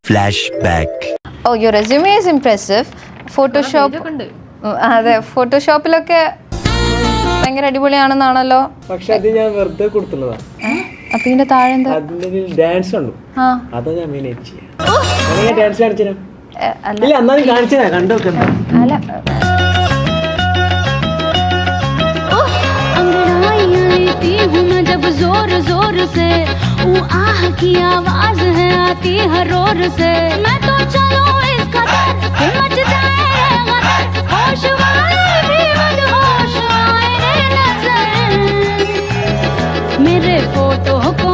Flashback. Oh, your resume is impressive. Photoshop. അതെ, ഫോട്ടോഷോപ്പിലൊക്കെ ഭയങ്കര അടിപൊളിയാണെന്നാണല്ലോ. പക്ഷെ അത് ഞാൻ വെറുതെ കൊടുത്തുള്ളതാ. അപ്പൊ ഇതിന്റെ താഴെ എന്താ? അതിന്റെ ഡാൻസ് ഉണ്ട്. അതാ ഞാൻ മെയിൻ ചെയ്യാം. ഡാൻസ് കാണിച്ചു ഇല്ല, എന്നാലും കാണിച്ചാ കണ്ടു അല്ല. जब जोर जोर से वो आह की आवाज है आती हर रोर से मैं तो चलूं इस कदर कि मच जाए गदर होश वाले भी मदहोश आए नजर मेरे फोटो को